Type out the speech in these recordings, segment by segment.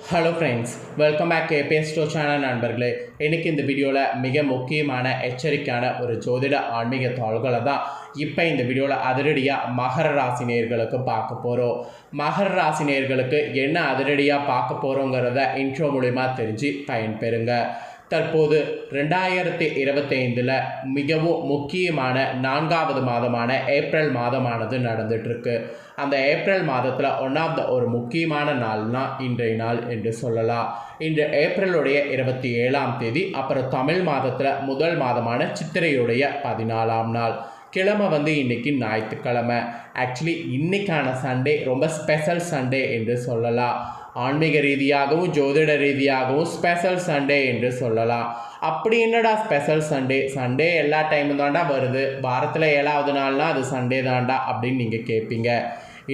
Hello friends, welcome back KPS store channel நண்பர்களே. இன்றைக்கி இந்த வீடியோவில் மிக முக்கியமான எச்சரிக்கையான ஒரு ஜோதிட ஆன்மீக தாள்களை தான் இப்போ இந்த வீடியோவில் அதிரடியாக மகர ராசி நேயர்களுக்கு பார்க்க போகிறோம். மகர ராசி நேயர்களுக்கு என்ன அதிரடியாக பார்க்க போகிறோங்கிறத இன்ட்ரோ மூலிமா தெரிஞ்சு பயன்பெறுங்க. தற்போது 2025 மிகவும் முக்கியமான 4வது மாதமான ஏப்ரல் மாதமானது நடந்துகிட்ருக்கு. அந்த ஏப்ரல் மாதத்தில் ஒரு முக்கியமான நாள்னா இன்றைய நாள் என்று சொல்லலாம். இன்று ஏப்ரலுடைய 27ஆம் தேதி, அப்புறம் தமிழ் மாதத்தில் முதல் மாதமான சித்திரையுடைய 14ஆம் நாள். கிழமை இன்றைக்கி ஞாயிற்றுக்கிழமை. ஆக்சுவலி இன்றைக்கான சண்டே ரொம்ப ஸ்பெஷல் சண்டே என்று சொல்லலாம். ஆன்மீக ரீதியாகவும் ஜோதிட ரீதியாகவும் ஸ்பெஷல் சண்டே என்று சொல்லலாம். அப்படி என்னடா ஸ்பெஷல் சண்டே? சண்டே எல்லா டைமும் தாண்டா வருது, வாரத்தில் 7வது நாள்னால் அது சண்டே தாண்டா அப்படின்னு நீங்கள் கேட்பீங்க.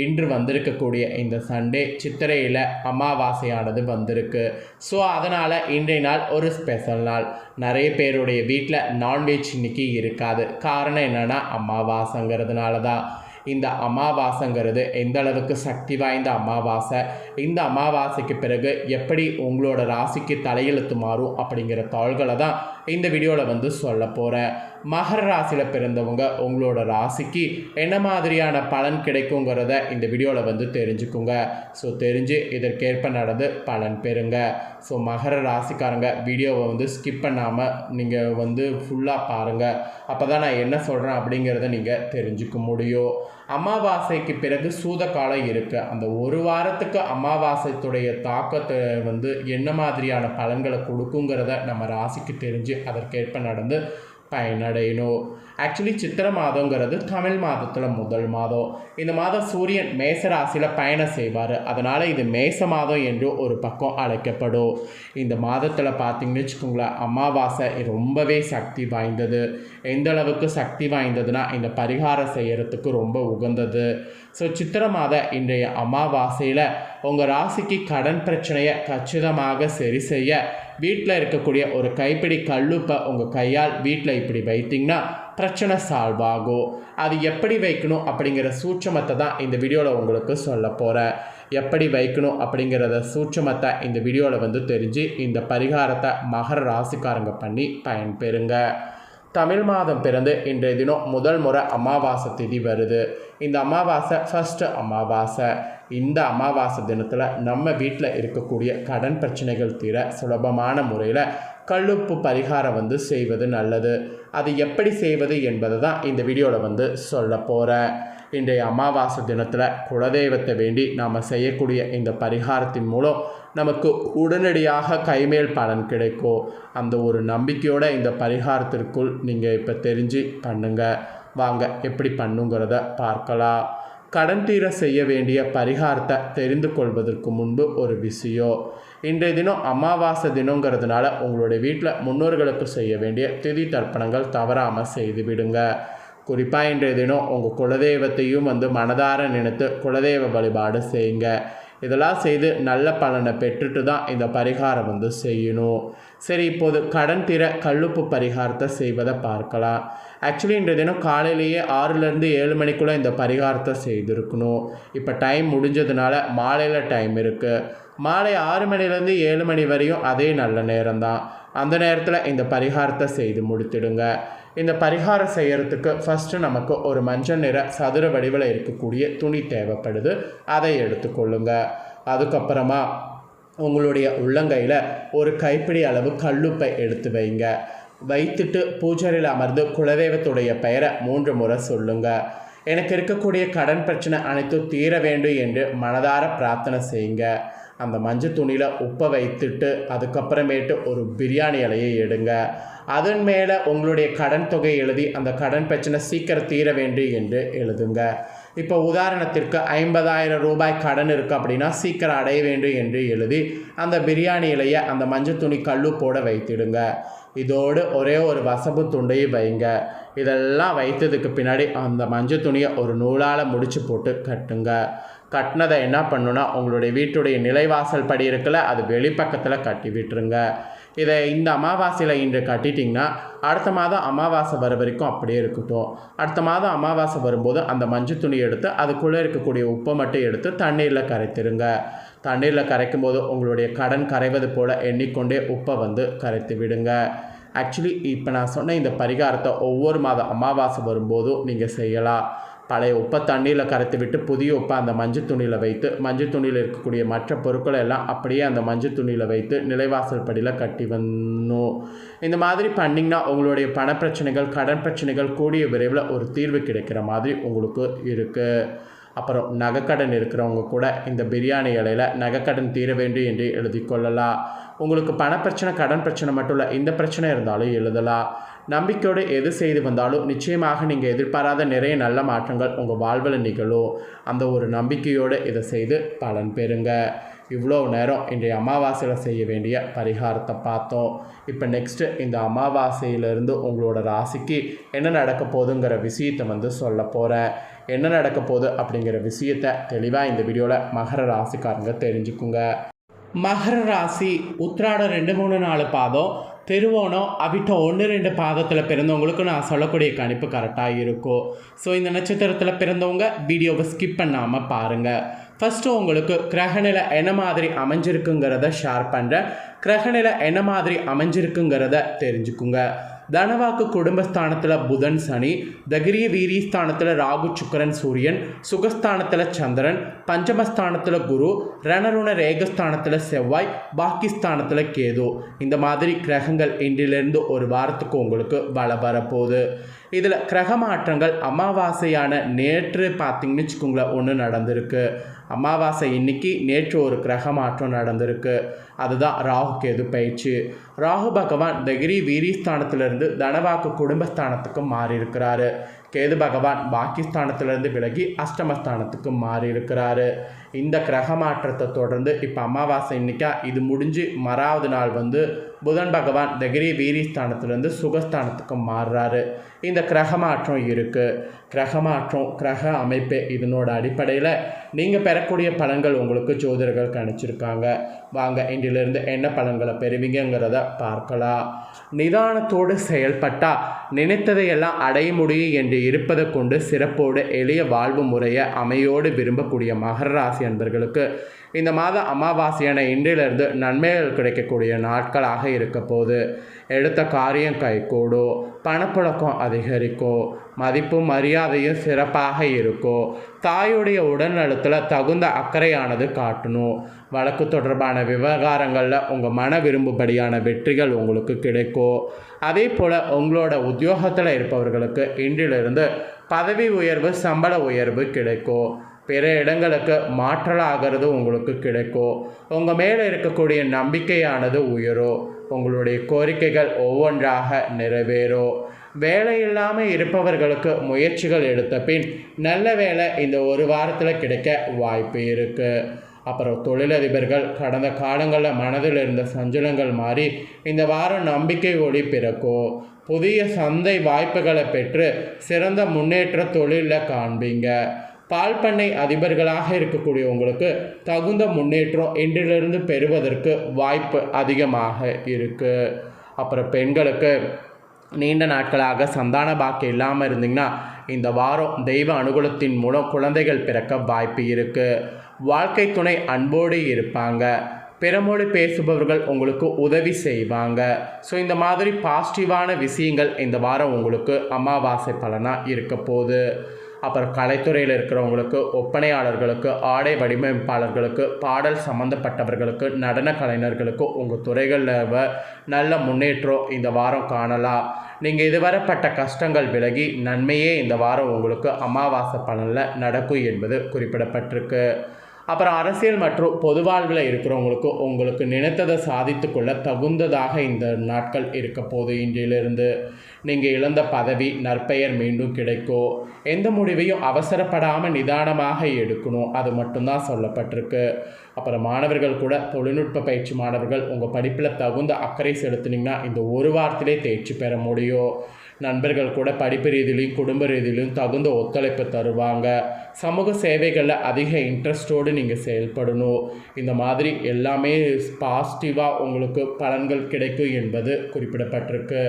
இன்று வந்திருக்கக்கூடிய இந்த சண்டே சித்திரையில் அமாவாசையானது வந்திருக்கு. ஸோ அதனால் இன்றைய நாள் ஒரு ஸ்பெஷல் நாள். நிறைய பேருடைய வீட்டில் நான்வெஜ் இன்றைக்கி இருக்காது. காரணம் என்னென்னா அமாவாசைங்கிறதுனால தான். இந்த அமாவாசைங்கிறது எந்த அளவுக்கு சக்தி வாய்ந்த அமாவாசை, இந்த அமாவாசைக்கு பிறகு எப்படி உங்களோட ராசிக்கு தலையெழுத்து மாறும் அப்படிங்கிற தாள்களை தான் இந்த வீடியோவில் சொல்ல போகிறேன். மகர ராசியில் பிறந்தவங்க உங்களோட ராசிக்கு என்ன மாதிரியான பலன் கிடைக்குங்கிறத இந்த வீடியோவில் தெரிஞ்சுக்குங்க. ஸோ தெரிஞ்சு இதற்கேற்ப நடந்து பலன் பெறுங்க. ஸோ மகர ராசிக்காரங்க வீடியோவை ஸ்கிப் பண்ணாமல் நீங்கள் ஃபுல்லாக பாருங்கள். அப்போ தான் நான் என்ன சொல்கிறேன் அப்படிங்கிறத நீங்கள் தெரிஞ்சுக்க முடியும். அமாவாசைக்கு பிறகு சூத காலம் இருக்குது. அந்த ஒரு வாரத்துக்கு அமாவாசைத்துடைய தாக்கத்தை என்ன மாதிரியான பலன்களை கொடுக்குங்கிறத நம்ம ராசிக்கு தெரிஞ்சு அதற்கேற்ப நடந்து பயனடையணும். ஆக்சுவலி சித்திரை மாதங்கிறது தமிழ் மாதத்தில் முதல் மாதம். இந்த மாதம் சூரியன் மேச ராசியில் பயணம் செய்வார். அதனால் இது மேச மாதம் என்று ஒரு பக்கம் அழைக்கப்படும். இந்த மாதத்தில் பார்த்திங்கன்னு வச்சுக்கோங்களேன், அமாவாசை ரொம்பவே சக்தி வாய்ந்தது. எந்த அளவுக்கு சக்தி வாய்ந்ததுன்னா இந்த பரிகாரம் செய்கிறதுக்கு ரொம்ப உகந்தது. ஸோ சித்திரை மாத இன்றைய அமாவாசையில் உங்கள் ராசிக்கு கடன் பிரச்சனையை கச்சிதமாக சரி செய்ய வீட்டில் இருக்கக்கூடிய ஒரு கைப்பிடி கல்லுப்பை உங்கள் கையால் வீட்டில் இப்படி வைத்திங்கன்னா பிரச்சனை சால்வ் ஆகும். அது எப்படி வைக்கணும் அப்படிங்கிற சூட்சமத்தை தான் இந்த வீடியோவில் உங்களுக்கு சொல்ல போகிறேன். எப்படி வைக்கணும் அப்படிங்கிறத சூட்சமத்தை இந்த வீடியோவில் தெரிஞ்சு இந்த பரிகாரத்தை மகர ராசிக்காரங்க பண்ணி பயன்பெறுங்க. தமிழ் மாதம் பிறந்து இன்றைய தினம் முதல் முறை அமாவாசை திதி வருது. இந்த அமாவாசை ஃபஸ்ட்டு அமாவாசை. இந்த அமாவாசை தினத்தில் நம்ம வீட்டில் இருக்கக்கூடிய கடன் பிரச்சனைகள் தீர சுலபமான முறையில் கல்லுப்பு பரிகாரம் செய்வது நல்லது. அது எப்படி செய்வது என்பதை தான் இந்த வீடியோவில் சொல்ல போகிறேன். இன்றைய அமாவாசை தினத்தில் குலதெய்வத்தை வேண்டி நாம் செய்யக்கூடிய இந்த பரிகாரத்தின் மூலம் நமக்கு உடனடியாக கைமேல் பலன் கிடைக்கும். அந்த ஒரு நம்பிக்கையோடு இந்த பரிகாரத்திற்குள் நீங்கள் இப்போ தெரிஞ்சு பண்ணுங்கள். வாங்க எப்படி பண்ணுங்கிறத பார்க்கலாம். கடன் தீர செய்ய வேண்டிய பரிகாரத்தை தெரிந்து கொள்வதற்கு முன்பு ஒரு விஷயம். இன்றைய தினம் அமாவாசை தினங்கிறதுனால உங்களுடைய வீட்டில் முன்னோர்களுக்கு செய்ய வேண்டிய திதி தர்ப்பணங்கள் தவறாமல் செய்து விடுங்க. குறிப்பாக இன்றைய தினம் உங்கள் குலதெய்வத்தையும் மனதார நினைத்து குலதெய்வ வழிபாடு செய்யுங்க. இதெல்லாம் செய்து நல்ல பலனை பெற்றுட்டு தான் இந்த பரிகாரம் செய்யணும். சரி, இப்போது கடன் தீர கல்லுப்பு பரிகாரத்தை செய்வதை பார்க்கலாம். ஆக்சுவலி இன்றைய தினம் காலையிலேயே 6லேருந்து 7 மணிக்குள்ளே இந்த பரிகாரத்தை செய்திருக்கணும். இப்போ டைம் முடிஞ்சதுனால மாலையில் டைம் இருக்குது. மாலை 6 மணிலேருந்து 7 மணி வரையும் அதே நல்ல நேரம்தான். அந்த நேரத்தில் இந்த பரிகாரத்தை செய்து முடித்திடுங்க. இந்த பரிகாரம் செய்கிறதுக்கு ஃபஸ்ட்டு நமக்கு ஒரு மஞ்சள் நிற சதுர வடிவில் இருக்கக்கூடிய துணி தேவைப்படுது. அதை எடுத்துக்கொள்ளுங்க. அதுக்கப்புறமா உங்களுடைய உள்ளங்கையில் ஒரு கைப்பிடி அளவு கல்லுப்பை எடுத்து வைங்க. வைத்துட்டு பூஜையில் அமர்ந்து குலதெய்வத்துடைய பெயரை 3 முறை சொல்லுங்கள். எனக்கு இருக்கக்கூடிய கடன் பிரச்சனை அனைத்தும் தீர வேண்டும் என்று மனதார பிரார்த்தனை செய்யுங்க. அந்த மஞ்சள் துணியில் உப்பை வைத்துட்டு அதுக்கப்புறமேட்டு ஒரு பிரியாணி இலையை எடுங்க. அதன் மேலே உங்களுடைய கடன் தொகை எழுதி அந்த கடன் பிரச்சனை சீக்கிரம் தீர வேண்டும் என்று எழுதுங்க. இப்போ உதாரணத்திற்கு 50,000 ரூபாய் கடன் இருக்குது அப்படின்னா சீக்கிரம் அடைய வேண்டும் என்று எழுதி அந்த பிரியாணி இலையை அந்த மஞ்சள் துணி கல்லுப்போட வைத்திடுங்க. இதோடு ஒரே ஒரு வசம்பு துண்டையும் வைங்க. இதெல்லாம் வைத்ததுக்கு பின்னாடி அந்த மஞ்சள் துணியை ஒரு நூலால் முடிச்சு போட்டு கட்டுங்க. கட்டினதை என்ன பண்ணுன்னா உங்களுடைய வீட்டுடைய நிலைவாசல் படி இருக்குல்ல, அது வெளிப்பக்கத்தில் கட்டி விட்டுருங்க. இதை இந்த அமாவாசையில் இன்று கட்டிட்டிங்கன்னா அடுத்த மாதம் அமாவாசை வர வரைக்கும் அப்படியே இருக்கட்டும். அடுத்த மாதம் அமாவாசை வரும்போது அந்த மஞ்சள் துணி எடுத்து அதுக்குள்ளே இருக்கக்கூடிய உப்பை மட்டும் எடுத்து தண்ணீரில் கரைத்திருங்க. தண்ணீரில் கரைக்கும் போது உங்களுடைய கடன் கரைவது போல் எண்ணிக்கொண்டே உப்பை வந்து கரைத்து விடுங்க. ஆக்சுவலி இப்போ நான் சொன்ன இந்த பரிகாரத்தை ஒவ்வொரு மாத அமாவாசை வரும்போதும் நீங்கள் செய்யலாம். பழைய உப்பை தண்ணீரில் கரைத்து விட்டு புதிய உப்பை அந்த மஞ்சள் துணியில் வைத்து மஞ்சள் துணியில் இருக்கக்கூடிய மற்ற பொருட்களை எல்லாம் அப்படியே அந்த மஞ்சள் துணியில் வைத்து நிலைவாசல் படியில் கட்டி வரணும். இந்த மாதிரி பண்ணிங்கன்னா உங்களுடைய பணப்பிரச்சனைகள் கடன் பிரச்சனைகள் கூடிய விரைவில் ஒரு தீர்வு கிடைக்கிற மாதிரி உங்களுக்கு இருக்குது. அப்புறம் நகைக்கடன் இருக்கிறவங்க கூட இந்த பிரியாணி இலையில் நகைக்கடன் தீர வேண்டும் என்று எழுதி கொள்ளலாம். உங்களுக்கு பணப்பிரச்சனை கடன் பிரச்சனை மட்டும் இல்லை, இந்த பிரச்சனை இருந்தாலும் எழுதலாம். நம்பிக்கையோடு எது செய்து வந்தாலும் நிச்சயமாக நீங்கள் எதிர்பாராத நிறைய நல்ல மாற்றங்கள் உங்கள் வாழ்வில் நிகழும். அந்த ஒரு நம்பிக்கையோடு இதை செய்து பலன் பெறுங்க. இவ்வளோ நேரம் இன்றைய அமாவாசையில் செய்ய வேண்டிய பரிகாரத்தை பார்த்தோம். இப்போ நெக்ஸ்ட்டு இந்த அமாவாசையிலிருந்து உங்களோட ராசிக்கு என்ன நடக்க போகுதுங்கிற விஷயத்தை வந்து சொல்ல போகிறேன். என்ன நடக்க போகுது அப்படிங்கிற விஷயத்தை தெளிவாக இந்த வீடியோவில் மகர ராசிக்காரங்க தெரிஞ்சுக்குங்க. மகர ராசி உத்திராடம் 2, 3, 4 பாதம், திருவோணம் அவிட்டம் 1, 2 பாதத்தில் பிறந்தவங்களுக்கு நான் சொல்லக்கூடிய கணிப்பு கரெக்டாக இருக்கும். ஸோ இந்த நட்சத்திரத்தில் பிறந்தவங்க வீடியோவை ஸ்கிப் பண்ணாமல் பாருங்கள். ஃபஸ்ட்டு உங்களுக்கு கிரகநிலை என்ன மாதிரி அமைஞ்சிருக்குங்கிறத ஷேர் பண்ணுறேன். கிரகநிலை என்ன மாதிரி அமைஞ்சிருக்குங்கிறத தெரிஞ்சுக்குங்க. தனவாக்கு குடும்பஸ்தானத்தில் புதன் சனி, தகிரிய வீரியஸ்தானத்தில் ராகு சுக்கரன் சூரியன், சுகஸ்தானத்தில் சந்திரன், பஞ்சமஸ்தானத்தில் குரு, ரணருண ரேகஸ்தானத்தில் செவ்வாய், பாக்கிஸ்தானத்தில் கேது. இந்த மாதிரி கிரகங்கள் இன்றிலிருந்து ஒரு வாரத்துக்கு உங்களுக்கு வள வரப்போகுது. இதில் கிரக மாற்றங்கள் அமாவாசையான நேற்று பார்த்திங்கன்னு வச்சுக்கோங்களேன் ஒன்று நடந்திருக்கு. அமாவாசை இன்னைக்கு நேற்று ஒரு கிரக மாற்றம் நடந்திருக்கு. அதுதான் ராகு கேது பயிற்சி. ராகு பகவான் தகிரி வீரியஸ்தானத்திலிருந்து தனவாக்கு குடும்பஸ்தானத்துக்கு மாறி இருக்கிறாரு. கேது பகவான் பாக்கிஸ்தானத்திலிருந்து விலகி அஷ்டமஸ்தானத்துக்கு மாறி இருக்கிறாரு. இந்த கிரக மாற்றத்தை தொடர்ந்து இப்போ அமாவாசை இன்னைக்கா இது முடிஞ்சு மறாவது நாள் வந்து புதன் பகவான் தகிரி வீரியஸ்தானத்திலிருந்து சுகஸ்தானத்துக்கு மாறுறாரு. இந்த கிரக மாற்றம் இருக்குது. கிரக மாற்றம் கிரக அமைப்பு இதனோட அடிப்படையில் நீங்கள் பெறக்கூடிய பலன்கள் உங்களுக்கு ஜோதிடர்கள் கணிச்சிருக்காங்க. வாங்க இன்றிலிருந்து என்ன பலன்களை பெறுவீங்கிறத பார்க்கலாம். நிதானத்தோடு செயல்பட்டால் நினைத்ததையெல்லாம் அடைய முடியும் என்று இருப்பதை கொண்டு சிறப்போடு எளிய வாழ்வு முறையை அமையோடு விரும்பக்கூடிய மகர ராசி அன்பர்களுக்கு இந்த மாத அமாவாசையான இன்றிலிருந்து நன்மைகள் கிடைக்கக்கூடிய நாட்களாக இருக்க போது. எடுத்த காரியம் கைகூடும், பணப்புழக்கம் அதிகரிக்கும், மதிப்பும் மரியாதையும் சிறப்பாக இருக்கும். தாயுடைய உடல்நலத்தில் தகுந்த அக்கறையானது காட்டணும். வழக்கு தொடர்பான விவகாரங்களில் உங்கள் மன விரும்பும்படியான வெற்றிகள் உங்களுக்கு கிடைக்கும். அதே போல் உங்களோட உத்தியோகத்தில் இருப்பவர்களுக்கு இன்றிலிருந்து பதவி உயர்வு சம்பள உயர்வு கிடைக்கும். பிற இடங்களுக்கு மாற்றலாகிறது உங்களுக்கு கிடைக்கும். உங்கள் மேலே இருக்கக்கூடிய நம்பிக்கையானது உயரும். உங்களுடைய கோரிக்கைகள் ஒவ்வொன்றாக நிறைவேறும். வேலை இல்லாமல் இருப்பவர்களுக்கு முயற்சிகள் எடுத்த பின் நல்ல வேலை இந்த ஒரு வாரத்தில் கிடைக்க வாய்ப்பு இருக்குது. அப்புறம் தொழிலதிபர்கள் கடந்த காலங்களில் மனதில் இருந்த சஞ்சலங்கள் மாறி இந்த வாரம் நம்பிக்கை ஒளி பிறக்கும். புதிய சந்தை வாய்ப்புகளை பெற்று சிறந்த முன்னேற்ற தொழிலில் காண்பீங்க. பால் பண்ணை அதிபர்களாக இருக்கக்கூடிய உங்களுக்கு தகுந்த முன்னேற்றம் இன்றிலிருந்து பெறுவதற்கு வாய்ப்பு அதிகமாக இருக்குது. அப்புறம் பெண்களுக்கு நீண்ட நாட்களாக சந்தான பாக்கியம் இல்லாமல் இருந்தீங்கன்னா இந்த வாரம் தெய்வ அனுகூலத்தின் மூலம் குழந்தைகள் பிறக்க வாய்ப்பு இருக்குது. வாழ்க்கை துணை அன்போடு இருப்பாங்க. பிறமொழி பேசுபவர்கள் உங்களுக்கு உதவி செய்வாங்க. ஸோ இந்த மாதிரி பாசிட்டிவான விஷயங்கள் இந்த வாரம் உங்களுக்கு அமாவாசை பலனாக இருக்க போகுது. அப்புறம் கலைத்துறையில் இருக்கிறவங்களுக்கு, ஒப்பனையாளர்களுக்கு, ஆடை வடிவமைப்பாளர்களுக்கு, பாடல் சம்மந்தப்பட்டவர்களுக்கு, நடன கலைஞர்களுக்கு உங்கள் துறைகளில் நல்ல முன்னேற்றம் இந்த வாரம் காணலாம். நீங்கள் இதுவரைப்பட்ட கஷ்டங்கள் விலகி நன்மையே இந்த வாரம் உங்களுக்கு அமாவாசை பலனில் நடக்கும் என்பது குறிப்பிடப்பட்டிருக்கு. அப்புறம் அரசியல் மற்றும் பொது வாழ்வில் இருக்கிறவங்களுக்கு உங்களுக்கு நினைத்ததை சாதித்து கொள்ள தகுந்ததாக இந்த நாட்கள் இருக்க போது. இன்றிலிருந்து நீங்கள் இழந்த பதவி நற்பெயர் மீண்டும் கிடைக்கும். எந்த முடிவையும் அவசரப்படாமல் நிதானமாக எடுக்கணும், அது மட்டும்தான் சொல்லப்பட்டிருக்கு. அப்புறம் மாணவர்கள் கூட தொழில்நுட்ப பயிற்சி மாணவர்கள் உங்கள் படிப்பில் தகுந்த அக்கறை செலுத்தினீங்கன்னா இந்த ஒரு வாரத்திலே தேர்ச்சி பெற முடியும். நண்பர்கள் கூட படிப்பு ரீதியிலையும் குடும்ப ரீதியிலையும் தகுந்த ஒத்துழைப்பு தருவாங்க. சமூக சேவைகளில் அதிக இன்ட்ரெஸ்டோடு நீங்கள் செயல்படணும். இந்த மாதிரி எல்லாமே பாசிட்டிவாக உங்களுக்கு பலன்கள் கிடைக்கும் என்பது குறிப்பிடப்பட்டிருக்கு.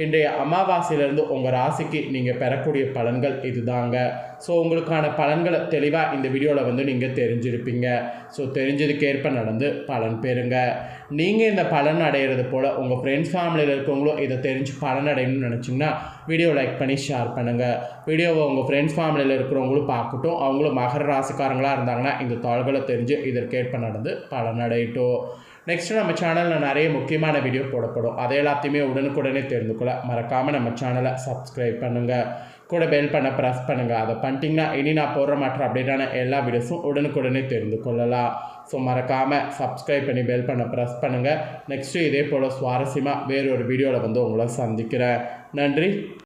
இன்றைய அமாவாசையிலேருந்து உங்கள் ராசிக்கு நீங்கள் பெறக்கூடிய பலன்கள் இதுதாங்க. ஸோ உங்களுக்கான பலன்களை தெளிவாக இந்த வீடியோவில் வந்து நீங்கள் தெரிஞ்சிருப்பீங்க. ஸோ தெரிஞ்சதுக்கேற்ப நடந்து பலன் பெறுங்க. நீங்கள் இந்த பலன் அடைகிறது போல் உங்கள் ஃப்ரெண்ட்ஸ் ஃபேமிலியில் இருக்கவங்களும் இதை தெரிஞ்சு பலன் அடையணும்னு நினச்சிங்கன்னா வீடியோ லைக் பண்ணி ஷேர் பண்ணுங்கள். வீடியோவை உங்கள் ஃப்ரெண்ட்ஸ் ஃபேமிலியில் இருக்கிறவங்களும் பார்க்கட்டும். அவங்களும் மகர ராசிக்காரங்களாக இருந்தாங்கன்னா இந்த தாள்களை தெரிஞ்சு இதற்கேற்ப நடந்து பலன் அடையட்டும். நெக்ஸ்ட்டு நம்ம சேனலில் நிறைய முக்கியமான வீடியோ போடப்படும். அதை எல்லாத்தையுமே உடனுக்குடனே தெரிந்து கொள்ள மறக்காமல் நம்ம சேனலை சப்ஸ்கிரைப் பண்ணுங்கள். கூட பெல் பண்ண ப்ரெஸ் பண்ணுங்கள். அதை பண்ணிட்டீங்கன்னா இனி நான் போடுற மற்ற அப்டேட்டான எல்லா வீடியோஸும் உடனுக்குடனே தெரிந்து கொள்ளலாம். ஸோ மறக்காமல் சப்ஸ்கிரைப் பண்ணி பெல் பண்ண ப்ரெஸ் பண்ணுங்கள். நெக்ஸ்ட்டு இதே போல் சுவாரஸ்யமாக வேறொரு வீடியோவில் வந்து உங்களை சந்திக்கிறேன். நன்றி.